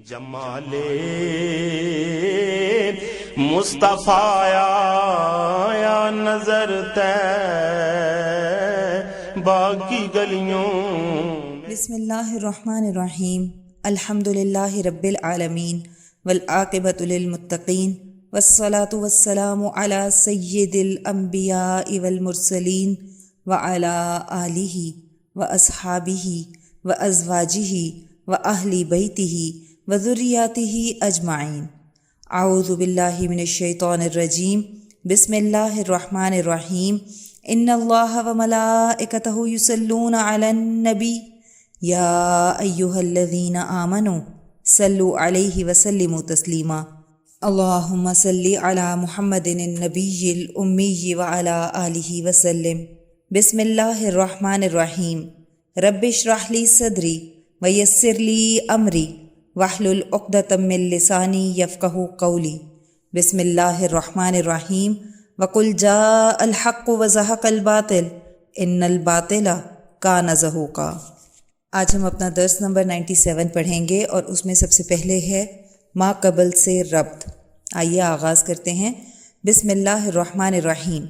جمال مصطفیٰ یا نظر طیبہ کی گلیوں. بسم اللہ الرحمن الرحیم. الحمدللہ رب العالمین والعاقبۃ للمتقین والصلاة والسلام علی سید الانبیاء والمرسلین وعلی آلہ واصحابہ وازواجہ واہل بیتہ وذریاتہ اجمعین. اعوذ باللہ من الشیطان الرجیم. بسم اللہ الرحمن الرحیم. ان اللہ وملائکتہ یصلون علی النبی یا ایہا الذین آمنوا صلوا علیہ وسلموا تسلیما. اللہم صلی علی محمد النبی الامی وعلی آلہ وسلم. بسم اللہ الرحمن الرحیم. رب اشرح لی صدری ویسر لی امری واحلل عقدۃ من لسانی یفقہوا قولی. بسم اللہ الرحمن الرحیم. وقل جاء الحق وزہق الباطل ان الباطل کان زہوقا. آج ہم اپنا درس نمبر 97 پڑھیں گے اور اس میں سب سے پہلے ہے ما قبل سے ربط. آئیے آغاز کرتے ہیں. بسم اللہ الرحمن الرحیم.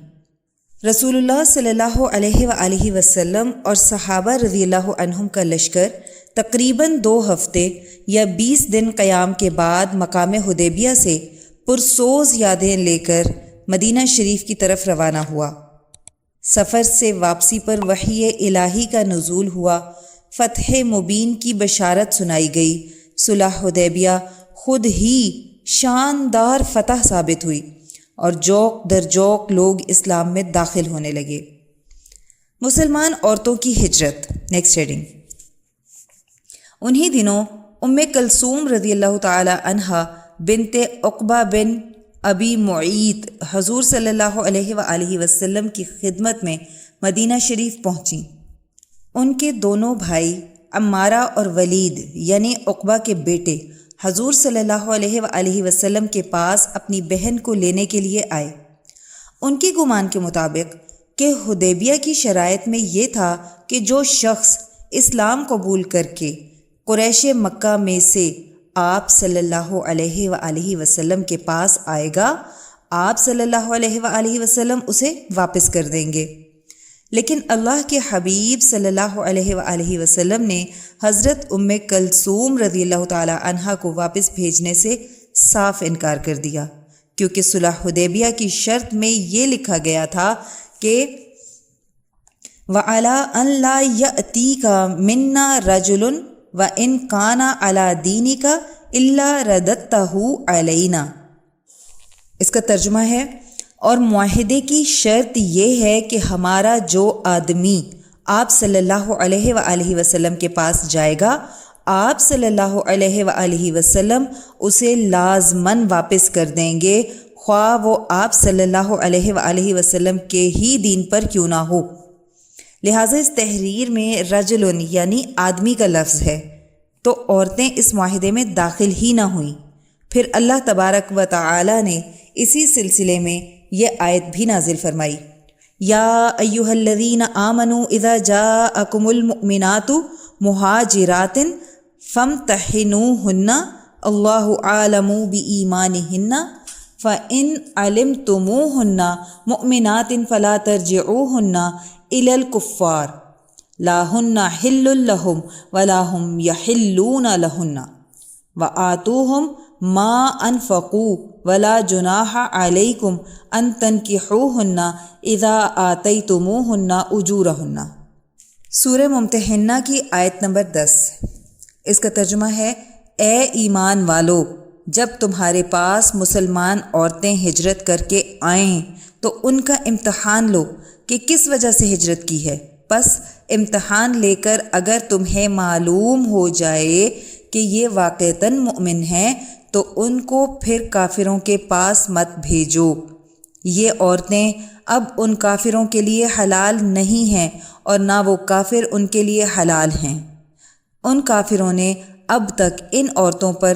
رسول اللہ صلی اللہ علیہ وآلہ وسلم اور صحابہ رضی اللہ عنہم کا لشکر تقریباً 2 ہفتے یا 20 دن قیام کے بعد مقام حدیبیہ سے پرسوز یادیں لے کر مدینہ شریف کی طرف روانہ ہوا. سفر سے واپسی پر وحی الہی کا نزول ہوا. فتح مبین کی بشارت سنائی گئی. صلح حدیبیہ خود ہی شاندار فتح ثابت ہوئی اور جوق در جوق لوگ اسلام میں داخل ہونے لگے. مسلمان عورتوں کی ہجرت. Next heading. انہی دنوں ام کلثوم رضی اللہ تعالی عنہا بنت عقبہ بن ابی معیط حضور صلی اللہ علیہ وآلہ وسلم کی خدمت میں مدینہ شریف پہنچیں. ان کے دونوں بھائی عمارہ اور ولید یعنی عقبہ کے بیٹے حضور صلی اللہ علیہ وآلہ وسلم کے پاس اپنی بہن کو لینے کے لیے آئے. ان کے گمان کے مطابق کہ حدیبیہ کی شرائط میں یہ تھا کہ جو شخص اسلام قبول کر کے قریش مکہ میں سے آپ صلی اللہ علیہ وآلہ وسلم کے پاس آئے گا آپ صلی اللہ علیہ وآلہ وسلم اسے واپس کر دیں گے. لیکن اللہ کے حبیب صلی اللہ علیہ وآلہ وسلم نے حضرت ام کلثوم رضی اللہ تعالی عنہا کو واپس بھیجنے سے صاف انکار کر دیا، کیونکہ صلح حدیبیہ کی شرط میں یہ لکھا گیا تھا کہ وَعَلَىٰ أَن لَا يَأْتِيكَ مِنَّا رَجُلٌ وَإِن كَانَ عَلَىٰ دِينِكَ إِلَّا رَدَدتَّهُ عَلَيْنَا. اس کا ترجمہ ہے اور معاہدے کی شرط یہ ہے کہ ہمارا جو آدمی آپ صلی اللہ علیہ وآلہ وسلم کے پاس جائے گا آپ صلی اللہ علیہ وآلہ وسلم اسے لازماً واپس کر دیں گے، خواہ وہ آپ صلی اللہ علیہ وآلہ وسلم کے ہی دین پر کیوں نہ ہو. لہٰذا اس تحریر میں رجلن یعنی آدمی کا لفظ ہے، تو عورتیں اس معاہدے میں داخل ہی نہ ہوئیں. پھر اللہ تبارک و تعالی نے اسی سلسلے میں یہ آیت بھی نازل فرمائی. یا ایہا الذین آمنوا اذا جاءکم المؤمنات مہاجرات فامتحنوہن اللہ عالم بایمانہن فإن علمتموہن مؤمنات فلا ترجعوہن الی الکفار لا ہن حل لہم ولا ہم یحلون لہن وآتوہم ما انفقوا ولا جناح علیکم ان تنکحوہن اذا آتیتموہن اجورہن. سورہ ممتحنہ کی آیت نمبر 10. اس کا ترجمہ ہے اے ایمان والو، جب تمہارے پاس مسلمان عورتیں ہجرت کر کے آئیں تو ان کا امتحان لو کہ کس وجہ سے ہجرت کی ہے. پس امتحان لے کر اگر تمہیں معلوم ہو جائے کہ یہ واقعتاً مؤمن ہیں تو ان کو پھر کافروں کے پاس مت بھیجو. یہ عورتیں اب ان کافروں کے لیے حلال نہیں ہیں اور نہ وہ کافر ان کے لیے حلال ہیں. ان کافروں نے اب تک ان عورتوں پر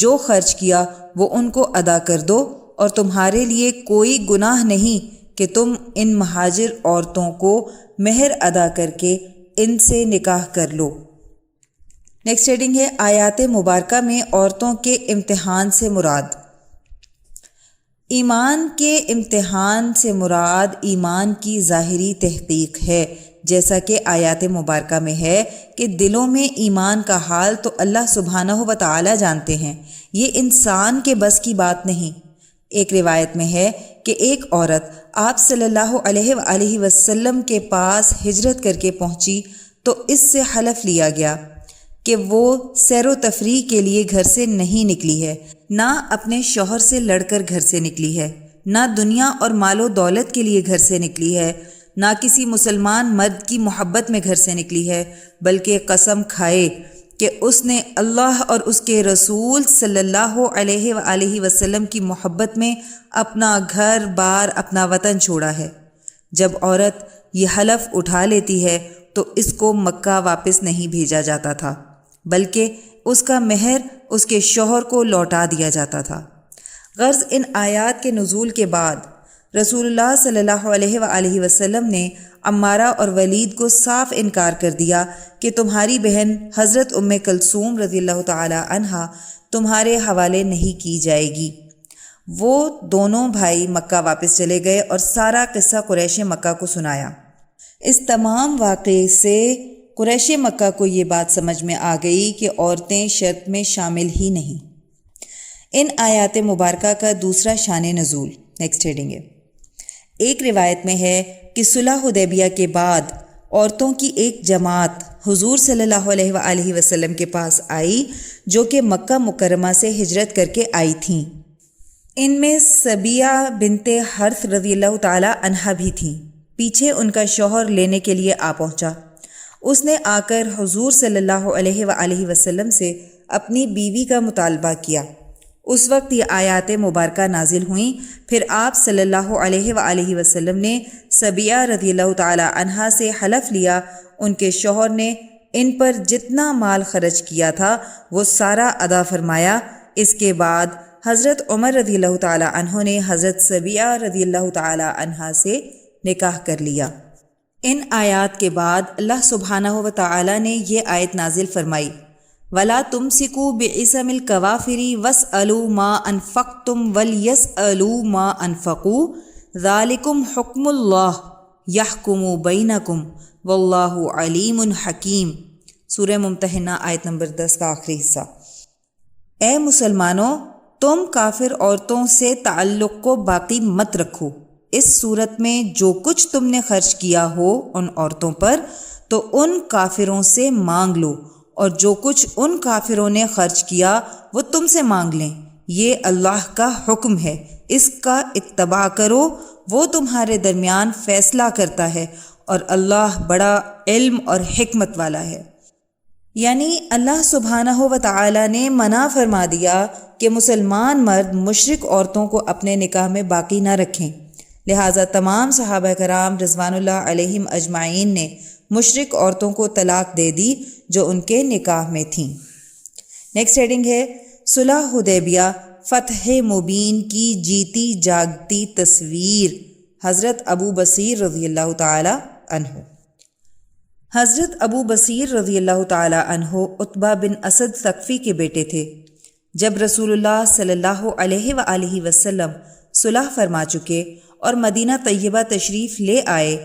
جو خرچ کیا وہ ان کو ادا کر دو اور تمہارے لیے کوئی گناہ نہیں کہ تم ان مہاجر عورتوں کو مہر ادا کر کے ان سے نکاح کر لو. نیکسٹ ہیڈنگ ہے آیات مبارکہ میں عورتوں کے امتحان سے مراد۔ ایمان کے امتحان سے مراد ایمان کی ظاہری تحقیق ہے، جیسا کہ آیات مبارکہ میں ہے کہ دلوں میں ایمان کا حال تو اللہ سبحانہ و تعالی جانتے ہیں، یہ انسان کے بس کی بات نہیں۔ ایک روایت میں ہے کہ ایک عورت آپ صلی اللہ علیہ وآلہ وسلم کے پاس ہجرت کر کے پہنچی تو اس سے حلف لیا گیا کہ وہ سیر و تفریح کے لیے گھر سے نہیں نکلی ہے، نہ اپنے شوہر سے لڑ کر گھر سے نکلی ہے، نہ دنیا اور مال و دولت کے لیے گھر سے نکلی ہے، نہ کسی مسلمان مرد کی محبت میں گھر سے نکلی ہے، بلکہ قسم کھائے کہ اس نے اللہ اور اس کے رسول صلی اللہ علیہ وآلہ وسلم کی محبت میں اپنا گھر بار اپنا وطن چھوڑا ہے۔ جب عورت یہ حلف اٹھا لیتی ہے تو اس کو مکہ واپس نہیں بھیجا جاتا تھا، بلکہ اس کا مہر اس کے شوہر کو لوٹا دیا جاتا تھا۔ غرض ان آیات کے نزول کے بعد رسول اللہ صلی اللہ علیہ وآلہ وسلم نے عمارہ اور ولید کو صاف انکار کر دیا کہ تمہاری بہن حضرت ام کلثوم رضی اللہ تعالی عنہا تمہارے حوالے نہیں کی جائے گی۔ وہ دونوں بھائی مکہ واپس چلے گئے اور سارا قصہ قریش مکہ کو سنایا۔ اس تمام واقعے سے قریش مکہ کو یہ بات سمجھ میں آ گئی کہ عورتیں شرط میں شامل ہی نہیں۔ ان آیات مبارکہ کا دوسرا شان نزول۔ نیکسٹ ہیڈنگ ہے ایک روایت میں ہے کہ صلح حدیبیہ کے بعد عورتوں کی ایک جماعت حضور صلی اللہ علیہ وآلہ وسلم کے پاس آئی جو کہ مکہ مکرمہ سے ہجرت کر کے آئی تھیں۔ ان میں سبیہ بنت حرث رضی اللہ تعالی عنہا بھی تھیں۔ پیچھے ان کا شوہر لینے کے لیے آ پہنچا۔ اس نے آ کر حضور صلی اللہ علیہ وآلہ وسلم سے اپنی بیوی کا مطالبہ کیا۔ اس وقت یہ آیات مبارکہ نازل ہوئیں۔ پھر آپ صلی اللہ علیہ وآلہ وسلم نے سبیہ رضی اللہ تعالی عنہا سے حلف لیا۔ ان کے شوہر نے ان پر جتنا مال خرچ کیا تھا وہ سارا ادا فرمایا۔ اس کے بعد حضرت عمر رضی اللہ تعالی عنہ نے حضرت سبیہ رضی اللہ تعالی عنہا سے نکاح کر لیا۔ ان آیات کے بعد اللہ سبحانہ و تعالی نے یہ آیت نازل فرمائی وَلَا تُمْسِكُوا بِعِصَمِ الْكَوَافِرِ وَاسْأَلُوا مَا أَنفَقْتُمْ وَلْيَسْأَلُوا مَا أَنفَقُوا ذَلِكُمْ حُكْمُ اللَّهِ يَحْكُمُ بَيْنَكُمْ وَاللَّهُ عَلِيمٌ حَكِيمٌ۔ سورہ ممتحنہ آیت نمبر 10 کا آخری حصہ۔ اے مسلمانوں، تم کافر عورتوں سے تعلق کو باقی مت رکھو۔ اس صورت میں جو کچھ تم نے خرچ کیا ہو ان عورتوں پر تو ان کافروں سے مانگ لو، اور جو کچھ ان کافروں نے خرچ کیا وہ تم سے مانگ لیں۔ یہ اللہ کا حکم ہے، اس کا اتباع کرو، وہ تمہارے درمیان فیصلہ کرتا ہے اور اللہ بڑا علم اور حکمت والا ہے۔ یعنی اللہ سبحانہ و تعالی نے منع فرما دیا کہ مسلمان مرد مشرک عورتوں کو اپنے نکاح میں باقی نہ رکھیں، لہٰذا تمام صحابہ کرام رضوان اللہ علیہم اجمعین نے مشرک عورتوں کو طلاق دے دی جو ان کے نکاح میں تھیں۔ نیکسٹ ہیڈنگ ہے صلح حدیبیہ فتح مبین کی جیتی جاگتی تصویر۔ حضرت ابو بصیر رضی اللہ تعالی عنہ۔ حضرت ابو بصیر رضی اللہ تعالی عنہ عتبہ بن اسد ثقفی کے بیٹے تھے۔ جب رسول اللہ صلی اللہ علیہ وآلہ وسلم صلح فرما چکے اور مدینہ طیبہ تشریف لے آئے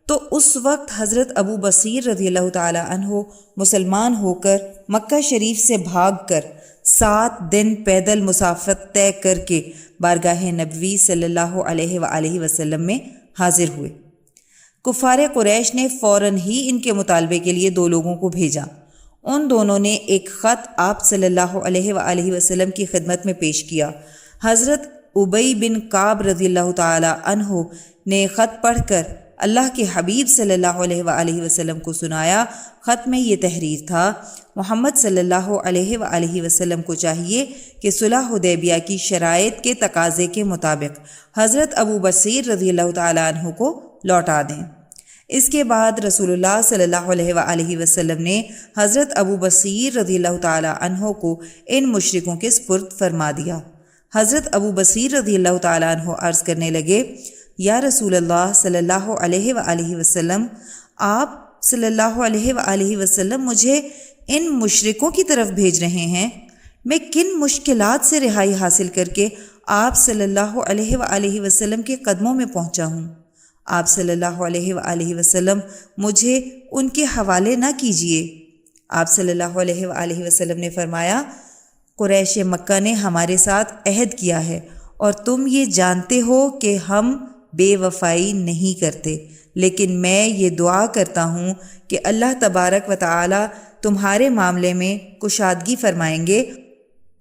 تو اس وقت حضرت ابو بصیر رضی اللہ تعالی عنہ مسلمان ہو کر مکہ شریف سے بھاگ کر 7 دن پیدل مسافت طے کر کے بارگاہ نبوی صلی اللہ علیہ وآلہ وسلم میں حاضر ہوئے۔ کفار قریش نے فوراً ہی ان کے مطالبے کے لیے 2 لوگوں کو بھیجا۔ ان دونوں نے ایک خط آپ صلی اللہ علیہ وآلہ وسلم کی خدمت میں پیش کیا۔ حضرت ابی بن کعب رضی اللہ تعالی عنہ نے خط پڑھ کر اللہ کے حبیب صلی اللہ علیہ وآلہ وسلم کو سنایا۔ خط میں یہ تحریر تھا: محمد صلی اللہ علیہ وآلہ وسلم کو چاہیے کہ صلح حدیبیہ کی شرائط کے تقاضے کے مطابق حضرت ابو بصیر رضی اللہ تعالی عنہ کو لوٹا دیں۔ اس کے بعد رسول اللہ صلی اللہ علیہ وآلہ وسلم نے حضرت ابو بصیر رضی اللہ تعالی عنہ کو ان مشرکوں کے سپرد فرما دیا۔ حضرت ابو بصیر رضی اللہ تعالی عنہ عرض کرنے لگے: یا رسول اللہ صلی اللہ علیہ وآلہ وسلم، آپ صلی اللہ علیہ وآلہ وسلم مجھے ان مشرکوں کی طرف بھیج رہے ہیں؟ میں کن مشکلات سے رہائی حاصل کر کے آپ صلی اللہ علیہ وآلہ وسلم کے قدموں میں پہنچا ہوں۔ آپ صلی اللہ علیہ وآلہ وسلم مجھے ان کے حوالے نہ کیجیے۔ آپ صلی اللہ علیہ وآلہ وسلم نے فرمایا، قریش مکہ نے ہمارے ساتھ عہد کیا ہے اور تم یہ جانتے ہو کہ ہم بے وفائی نہیں کرتے، لیکن میں یہ دعا کرتا ہوں کہ اللہ تبارک و تعالی تمہارے معاملے میں کشادگی فرمائیں گے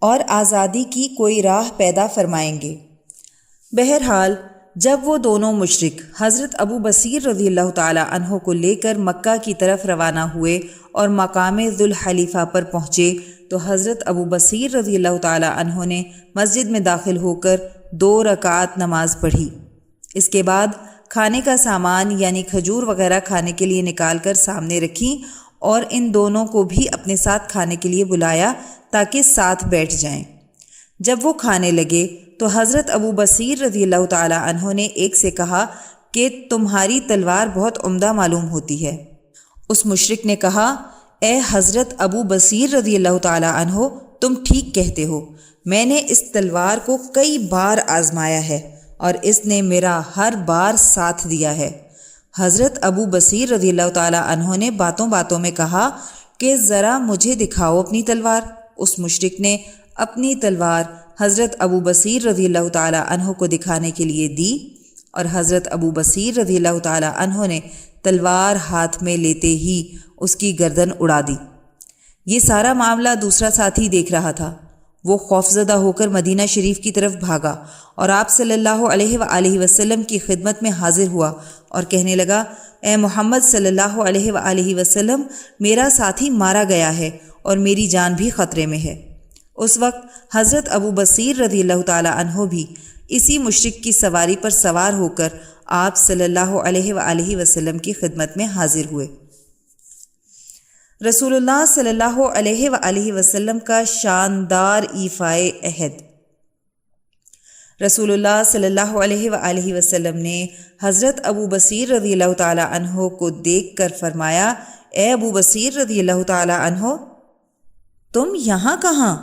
اور آزادی کی کوئی راہ پیدا فرمائیں گے۔ بہرحال جب وہ دونوں مشرک حضرت ابو بصیر رضی اللہ تعالی عنہ کو لے کر مکہ کی طرف روانہ ہوئے اور مقام ذوالحلیفہ پر پہنچے تو حضرت ابو بصیر رضی اللہ تعالی عنہ نے مسجد میں داخل ہو کر 2 رکعت نماز پڑھی۔ اس کے بعد کھانے کا سامان یعنی کھجور وغیرہ کھانے کے لیے نکال کر سامنے رکھی اور ان دونوں کو بھی اپنے ساتھ کھانے کے لیے بلایا تاکہ ساتھ بیٹھ جائیں۔ جب وہ کھانے لگے تو حضرت ابو بصیر رضی اللہ تعالی عنہ نے ایک سے کہا کہ تمہاری تلوار بہت عمدہ معلوم ہوتی ہے۔ اس مشرک نے کہا، اے حضرت ابو بصیر رضی اللہ تعالی عنہ، تم ٹھیک کہتے ہو، میں نے اس تلوار کو کئی بار آزمایا ہے اور اس نے میرا ہر بار ساتھ دیا ہے۔ حضرت ابو بصیر رضی اللہ تعالی عنہ نے باتوں باتوں میں کہا کہ ذرا مجھے دکھاؤ اپنی تلوار۔ اس مشرک نے اپنی تلوار حضرت ابو بصیر رضی اللہ تعالی عنہ کو دکھانے کے لیے دی اور حضرت ابو بصیر رضی اللہ تعالی عنہ نے تلوار ہاتھ میں لیتے ہی اس کی گردن اڑا دی۔ یہ سارا معاملہ دوسرا ساتھی دیکھ رہا تھا۔ وہ خوفزدہ ہو کر مدینہ شریف کی طرف بھاگا اور آپ صلی اللہ علیہ وآلہ وسلم کی خدمت میں حاضر ہوا اور کہنے لگا، اے محمد صلی اللہ علیہ وآلہ وسلم، میرا ساتھی مارا گیا ہے اور میری جان بھی خطرے میں ہے۔ اس وقت حضرت ابو بصیر رضی اللہ تعالی عنہ بھی اسی مشرک کی سواری پر سوار ہو کر آپ صلی اللہ علیہ وآلہ وسلم کی خدمت میں حاضر ہوئے۔ رسول اللہ صلی اللہ علیہ وآلہ وسلم کا شاندار ایفائے عہد۔ رسول اللہ صلی اللہ علیہ وآلہ وسلم نے حضرت ابو بصیر رضی اللہ تعالی عنہ کو دیکھ کر فرمایا، اے ابو بصیر رضی اللہ تعالی عنہ، تم یہاں کہاں؟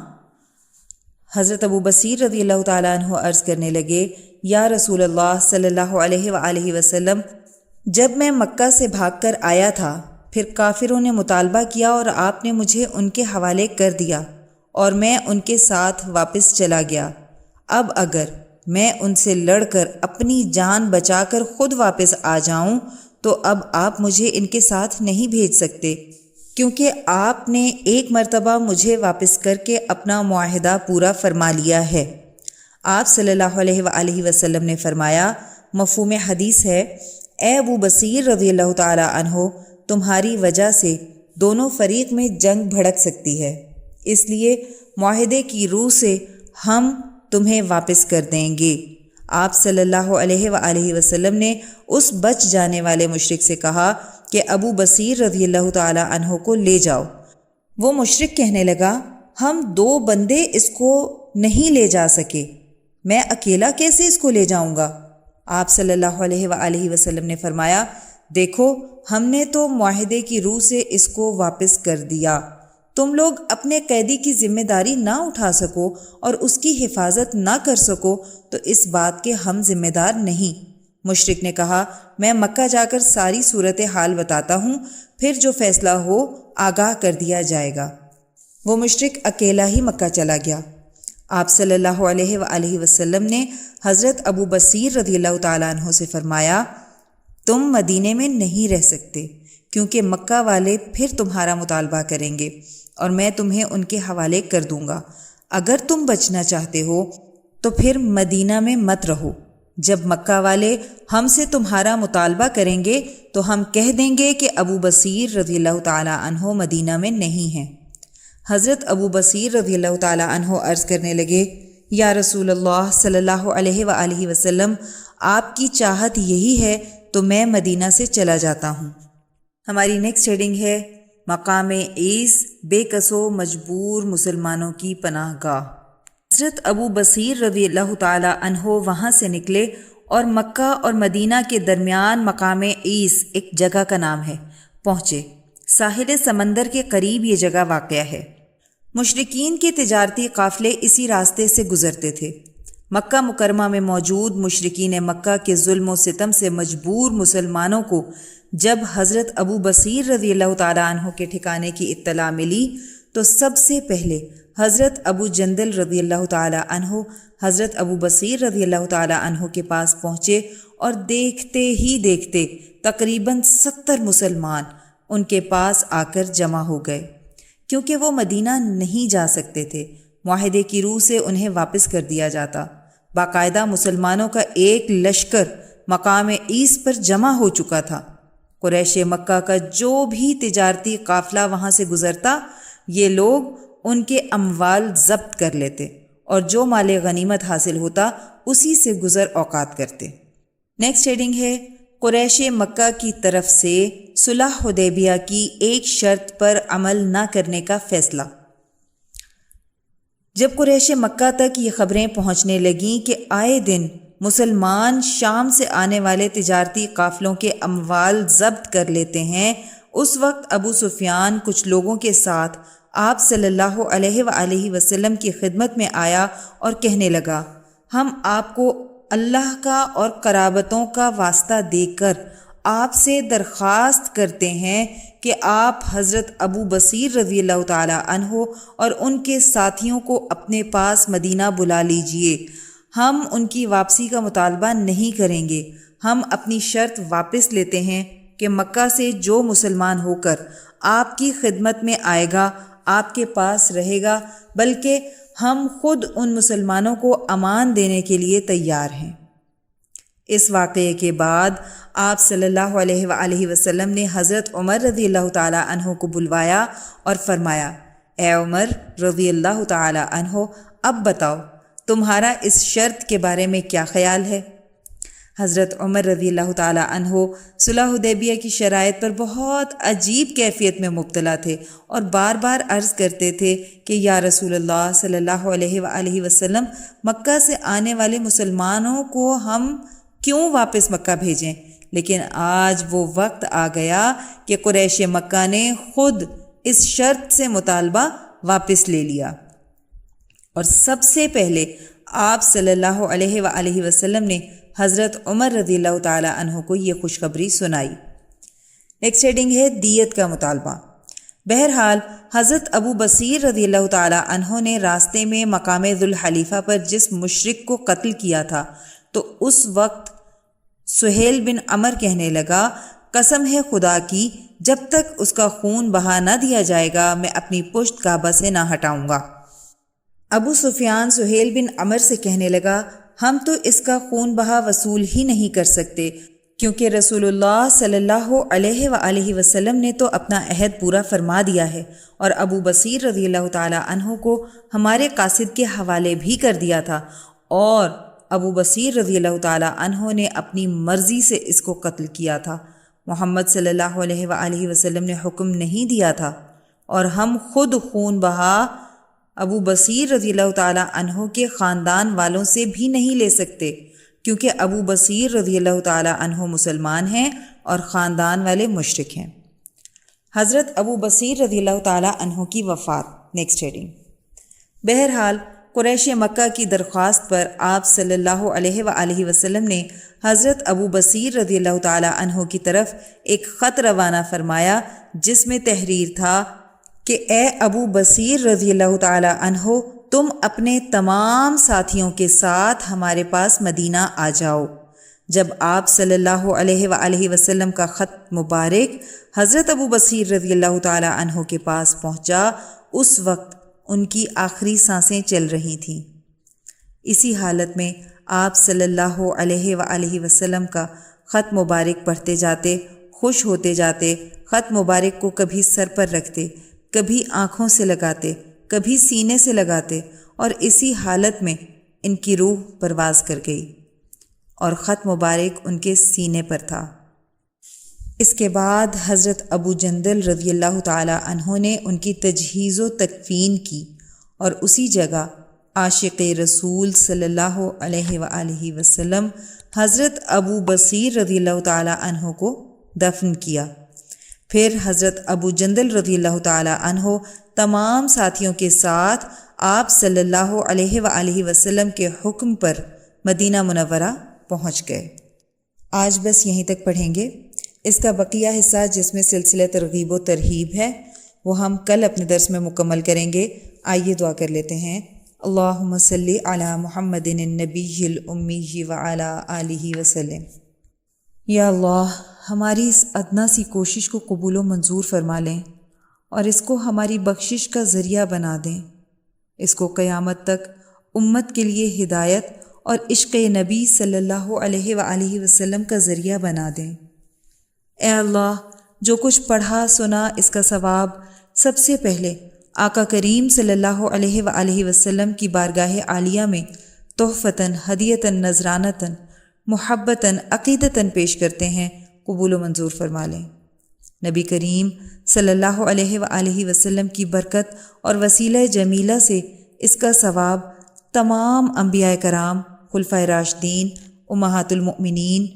حضرت ابو بصیر رضی اللہ تعالیٰ عنہ عرض کرنے لگے، یا رسول اللہ صلی اللہ علیہ وآلہ وسلم، جب میں مکہ سے بھاگ کر آیا تھا پھر کافروں نے مطالبہ کیا اور آپ نے مجھے ان کے حوالے کر دیا اور میں ان کے ساتھ واپس چلا گیا۔ اب اگر میں ان سے لڑ کر اپنی جان بچا کر خود واپس آ جاؤں تو اب آپ مجھے ان کے ساتھ نہیں بھیج سکتے، کیونکہ آپ نے ایک مرتبہ مجھے واپس کر کے اپنا معاہدہ پورا فرما لیا ہے۔ آپ صلی اللہ علیہ وآلہ وسلم نے فرمایا، مفہوم حدیث ہے، اے ابو بصیر رضی اللہ تعالی عنہ، تمہاری وجہ سے دونوں فریق میں جنگ بھڑک سکتی ہے، اس لیے معاہدے کی روح سے ہم تمہیں واپس کر دیں گے۔ آپ صلی اللہ علیہ وآلہ وسلم نے اس بچ جانے والے مشرک سے کہا کہ ابو بصیر رضی اللہ تعالی عنہ کو لے جاؤ۔ وہ مشرک کہنے لگا، ہم 2 بندے اس کو نہیں لے جا سکے، میں اکیلا کیسے اس کو لے جاؤں گا؟ آپ صلی اللہ علیہ وآلہ وسلم نے فرمایا، دیکھو ہم نے تو معاہدے کی روح سے اس کو واپس کر دیا، تم لوگ اپنے قیدی کی ذمہ داری نہ اٹھا سکو اور اس کی حفاظت نہ کر سکو تو اس بات کے ہم ذمہ دار نہیں۔ مشرک نے کہا، میں مکہ جا کر ساری صورتحال بتاتا ہوں، پھر جو فیصلہ ہو آگاہ کر دیا جائے گا۔ وہ مشرک اکیلا ہی مکہ چلا گیا۔ آپ صلی اللہ علیہ وآلہ وسلم نے حضرت ابو بصیر رضی اللہ تعالیٰ عنہ سے فرمایا، تم مدینے میں نہیں رہ سکتے، کیونکہ مکہ والے پھر تمہارا مطالبہ کریں گے اور میں تمہیں ان کے حوالے کر دوں گا۔ اگر تم بچنا چاہتے ہو تو پھر مدینہ میں مت رہو۔ جب مکہ والے ہم سے تمہارا مطالبہ کریں گے تو ہم کہہ دیں گے کہ ابو بصیر رضی اللہ تعالیٰ عنہ مدینہ میں نہیں ہیں۔ حضرت ابو بصیر رضی اللہ تعالیٰ عنہ عرض کرنے لگے، یا رسول اللہ صلی اللہ علیہ وآلہ وسلم، آپ کی چاہت یہی ہے تو میں مدینہ سے چلا جاتا ہوں۔ ہماری نیکسٹ ہیڈنگ ہے مقام عیس، بے کس و مجبور مسلمانوں کی پناہ گاہ۔ حضرت ابو بصیر رضی اللہ تعالیٰ عنہ وہاں سے نکلے اور مکہ اور مدینہ کے درمیان مقام عیس، ایک جگہ کا نام ہے، پہنچے۔ ساحل سمندر کے قریب یہ جگہ واقع ہے۔ مشرکین کے تجارتی قافلے اسی راستے سے گزرتے تھے۔ مکہ مکرمہ میں موجود مشرکین مکہ کے ظلم و ستم سے مجبور مسلمانوں کو جب حضرت ابو بصیر رضی اللہ تعالیٰ عنہ کے ٹھکانے کی اطلاع ملی تو سب سے پہلے حضرت ابو جندل رضی اللہ تعالیٰ عنہ حضرت ابو بصیر رضی اللہ تعالیٰ عنہ کے پاس پہنچے اور دیکھتے ہی دیکھتے تقریباً 70 مسلمان ان کے پاس آ کر جمع ہو گئے، کیونکہ وہ مدینہ نہیں جا سکتے تھے۔ معاہدے کی روح سے انہیں واپس کر دیا جاتا۔ باقاعدہ مسلمانوں کا ایک لشکر مقام عیس پر جمع ہو چکا تھا۔ قریش مکہ کا جو بھی تجارتی قافلہ وہاں سے گزرتا، یہ لوگ ان کے اموال ضبط کر لیتے اور جو مال غنیمت حاصل ہوتا اسی سے گزر اوقات کرتے۔ نیکسٹ ہیڈنگ ہے قریش مکہ کی طرف سے صلح حدیبیہ کی ایک شرط پر عمل نہ کرنے کا فیصلہ۔ جب قریش مکہ تک یہ خبریں پہنچنے لگیں کہ آئے دن مسلمان شام سے آنے والے تجارتی قافلوں کے اموال ضبط کر لیتے ہیں، اس وقت ابو سفیان کچھ لوگوں کے ساتھ آپ صلی اللہ علیہ وآلہ وسلم کی خدمت میں آیا اور کہنے لگا، ہم آپ کو اللہ کا اور قرابتوں کا واسطہ دے کر آپ سے درخواست کرتے ہیں کہ آپ حضرت ابو بصیر رضی اللہ تعالی عنہ اور ان کے ساتھیوں کو اپنے پاس مدینہ بلا لیجئے۔ ہم ان کی واپسی کا مطالبہ نہیں کریں گے، ہم اپنی شرط واپس لیتے ہیں کہ مکہ سے جو مسلمان ہو کر آپ کی خدمت میں آئے گا آپ کے پاس رہے گا، بلکہ ہم خود ان مسلمانوں کو امان دینے کے لیے تیار ہیں۔ اس واقعے کے بعد آپ صلی اللہ علیہ وآلہ وسلم نے حضرت عمر رضی اللہ تعالیٰ عنہ کو بلوایا اور فرمایا، اے عمر رضی اللہ تعالیٰ عنہ، اب بتاؤ تمہارا اس شرط کے بارے میں کیا خیال ہے؟ حضرت عمر رضی اللہ تعالیٰ عنہ صلح حدیبیہ کی شرائط پر بہت عجیب کیفیت میں مبتلا تھے اور بار بار عرض کرتے تھے کہ یا رسول اللہ صلی اللہ علیہ وآلہ وسلم، مکہ سے آنے والے مسلمانوں کو ہم کیوں واپس مکہ بھیجیں؟ لیکن آج وہ وقت آ گیا کہ قریش مکہ نے خود اس شرط سے مطالبہ واپس لے لیا، اور سب سے پہلے آپ صلی اللہ علیہ وآلہ وسلم نے حضرت عمر رضی اللہ تعالیٰ عنہ کو یہ خوشخبری سنائی۔ نیکسٹ ہیڈنگ ہے دیت کا مطالبہ۔ بہرحال حضرت ابو بصیر رضی اللہ تعالیٰ عنہ نے راستے میں مقام ذوالحلیفہ پر جس مشرک کو قتل کیا تھا تو اس وقت سہیل بن عمر کہنے لگا، قسم ہے خدا کی، جب تک اس کا خون بہا نہ دیا جائے گا میں اپنی پشت کعبہ سے نہ ہٹاؤں گا۔ ابو سفیان سہیل بن عمر سے کہنے لگا، ہم تو اس کا خون بہا وصول ہی نہیں کر سکتے، کیونکہ رسول اللہ صلی اللہ علیہ وآلہ وسلم نے تو اپنا عہد پورا فرما دیا ہے اور ابو بصیر رضی اللہ تعالیٰ عنہ کو ہمارے قاصد کے حوالے بھی کر دیا تھا، اور ابو بصیر رضی اللہ تعالیٰ عنہ نے اپنی مرضی سے اس کو قتل کیا تھا۔ محمد صلی اللہ علیہ وآلہ وسلم نے حکم نہیں دیا تھا، اور ہم خود خون بہا ابو بصیر رضی اللہ تعالیٰ عنہ کے خاندان والوں سے بھی نہیں لے سکتے، کیونکہ ابو بصیر رضی اللہ تعالیٰ عنہ مسلمان ہیں اور خاندان والے مشرک ہیں۔ حضرت ابو بصیر رضی اللہ تعالیٰ عنہ کی وفات۔ Next heading. بہرحال قریش مکہ کی درخواست پر آپ صلی اللہ علیہ وآلہ وسلم نے حضرت ابو بصیر رضی اللہ تعالیٰ عنہ کی طرف ایک خط روانہ فرمایا جس میں تحریر تھا کہ اے ابو بصیر رضی اللہ تعالیٰ عنہ، تم اپنے تمام ساتھیوں کے ساتھ ہمارے پاس مدینہ آ جاؤ۔ جب آپ صلی اللہ علیہ وآلہ وسلم کا خط مبارک حضرت ابو بصیر رضی اللہ تعالیٰ عنہ کے پاس پہنچا، اس وقت ان کی آخری سانسیں چل رہی تھیں۔ اسی حالت میں آپ صلی اللہ علیہ وآلہ وسلم کا خط مبارک پڑھتے جاتے، خوش ہوتے جاتے، خط مبارک کو کبھی سر پر رکھتے، کبھی آنکھوں سے لگاتے، کبھی سینے سے لگاتے، اور اسی حالت میں ان کی روح پرواز کر گئی اور خط مبارک ان کے سینے پر تھا۔ اس کے بعد حضرت ابو جندل رضی اللہ تعالی عنہ نے ان کی تجہیز و تکفین کی اور اسی جگہ عاشق رسول صلی اللہ علیہ وآلہ وسلم حضرت ابو بصیر رضی اللہ تعالی عنہ کو دفن کیا۔ پھر حضرت ابو جندل رضی اللہ تعالی عنہ تمام ساتھیوں کے ساتھ آپ صلی اللہ علیہ وآلہ وسلم کے حکم پر مدینہ منورہ پہنچ گئے۔ آج بس یہیں تک پڑھیں گے۔ اس کا بقیہ حصہ جس میں سلسلہ ترغیب و ترہیب ہے وہ ہم کل اپنے درس میں مکمل کریں گے۔ آئیے دعا کر لیتے ہیں۔ اللہم صلی علی محمد النبی الامی وعلی آلہ وسلم۔ یا اللہ، ہماری اس ادنا سی کوشش کو قبول و منظور فرما لیں اور اس کو ہماری بخشش کا ذریعہ بنا دیں۔ اس کو قیامت تک امت کے لیے ہدایت اور عشق نبی صلی اللہ علیہ وآلہ وسلم کا ذریعہ بنا دیں۔ اے اللہ، جو کچھ پڑھا سنا اس کا ثواب سب سے پہلے آقا کریم صلی اللہ علیہ وآلہ وسلم کی بارگاہ عالیہ میں تحفتاً ہدیتاً نذرانتاً محبتاً عقیدتاً پیش کرتے ہیں، قبول و منظور فرما لیں۔ نبی کریم صلی اللہ علیہ وآلہ وسلم کی برکت اور وسیلہ جمیلہ سے اس کا ثواب تمام انبیاء کرام، خلفائے راشدین، امہات المؤمنین،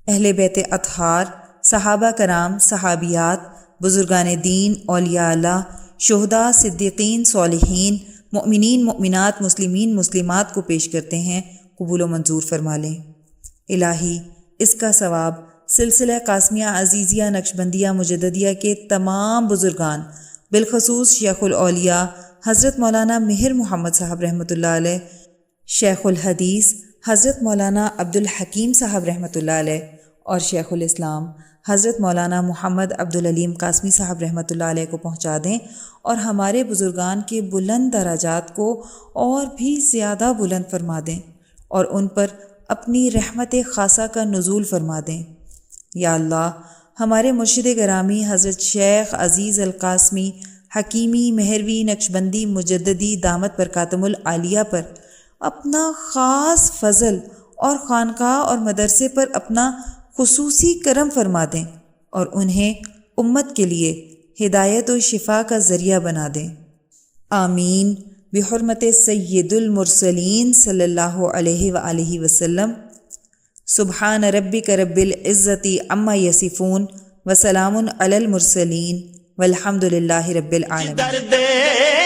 اہل بیت اطہار، صحابہ کرام، صحابیات، بزرگان دین، اولیاء اللہ، شہداء، صدیقین، صالحین، مؤمنین، مؤمنات، مسلمین، مسلمات کو پیش کرتے ہیں، قبول و منظور فرما لیں۔ الہی، اس کا ثواب سلسلہ قاسمیہ، عزیزیہ، نقشبندیہ، مجددیہ کے تمام بزرگان، بالخصوص شیخ الاولیاء حضرت مولانا مہر محمد صاحب رحمۃ اللہ علیہ، شیخ الحدیث حضرت مولانا عبدالحکیم صاحب رحمۃ اللہ علیہ، اور شیخ الاسلام حضرت مولانا محمد عبدالعلیم قاسمی صاحب رحمۃ اللہ علیہ کو پہنچا دیں، اور ہمارے بزرگان کے بلند درجات کو اور بھی زیادہ بلند فرما دیں، اور ان پر اپنی رحمت خاصہ کا نزول فرما دیں۔ یا اللہ، ہمارے مرشد گرامی حضرت شیخ عزیز القاسمی حکیمی مہروی نقشبندی مجددی دامت برکاتہم العالیہ پر اپنا خاص فضل اور خانقاہ اور مدرسے پر اپنا خصوصی کرم فرما دیں، اور انہیں امت کے لیے ہدایت و شفا کا ذریعہ بنا دیں۔ آمین بحرمت سید المرسلین صلی اللہ علیہ وآلہ وسلم۔ سبحان ربک رب العزت عما یصفون وسلام علی المرسلین والحمد للہ رب العالمین۔